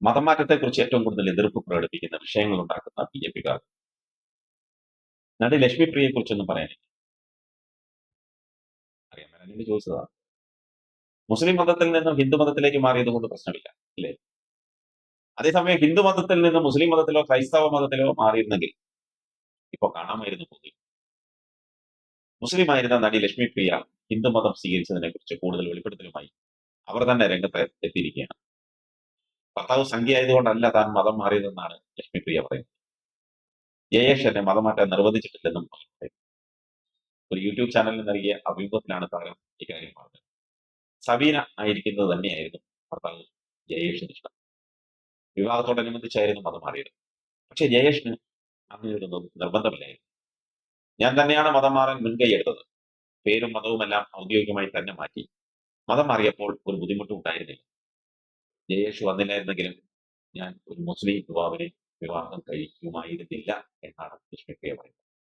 മതം മാറ്റത്തെക്കുറിച്ച് ഏറ്റവും കൂടുതൽ എതിർപ്പ് പ്രകടിപ്പിക്കുന്ന വിഷയങ്ങൾ ഉണ്ടാക്കുന്ന ബിജെപിക്കാർ. നടി ലക്ഷ്മിപ്രിയയെ കുറിച്ചൊന്നും പറയാനില്ല. അറിയാൻ വേണ്ടി ചോദിച്ചതാ. മുസ്ലിം മതത്തിൽ നിന്നും ഹിന്ദു മതത്തിലേക്ക് മാറിയത് കൊണ്ട് പ്രശ്നമില്ല, അല്ലേ? അതേസമയം ഹിന്ദു മതത്തിൽ നിന്ന് മുസ്ലിം മതത്തിലോ ക്രൈസ്തവ മതത്തിലോ മാറിയിരുന്നെങ്കിൽ ഇപ്പൊ കാണാമായിരുന്നു പോയി. മുസ്ലിം ആയിരുന്ന നടി ലക്ഷ്മിപ്രിയ ഹിന്ദു മതം സ്വീകരിച്ചതിനെ കുറിച്ച് കൂടുതൽ വെളിപ്പെടുത്തലുമായി അവർ തന്നെ രംഗത്ത് എത്തിയിരിക്കുകയാണ്. ഭർത്താവ് സംഖ്യ ആയതുകൊണ്ടല്ല താൻ മതം മാറിയതെന്നാണ് ലക്ഷ്മിപ്രിയ പറയുന്നത്. ജയേഷ് എന്നെ മതം മാറ്റാൻ നിർബന്ധിച്ചിട്ടില്ലെന്നും അവർ പറയുന്നു. ഒരു യൂട്യൂബ് ചാനലിന് നൽകിയ അഭിമുഖത്തിലാണ് താരം ഇക്കാര്യം പറഞ്ഞത്. സബീന ആയിരിക്കുന്നത് തന്നെയായിരുന്നു ഭർത്താവ് ജയേഷിന് ഇഷ്ടം. വിവാഹത്തോടനുബന്ധിച്ചായിരുന്നു മതം മാറിയത്. പക്ഷെ ജയേഷിന് അങ്ങനെ ഒരു നിർബന്ധമില്ലായിരുന്നു. ഞാൻ തന്നെയാണ് മതം മാറാൻ മുൻകൈ എടുത്തത്. പേരും മതവുമെല്ലാം ഔദ്യോഗികമായി തന്നെ മാറ്റി. മതം മാറിയപ്പോൾ ഒരു ബുദ്ധിമുട്ടും ഉണ്ടായിരുന്നില്ല. ജയേഷ് വന്നില്ലായിരുന്നെങ്കിലും ഞാൻ ഒരു മുസ്ലിം യുവാവിനെ വിവാഹം കഴിക്കുമായിരുന്നില്ല എന്നാണ് ലക്ഷ്മിപ്രിയ പറയുന്നത്.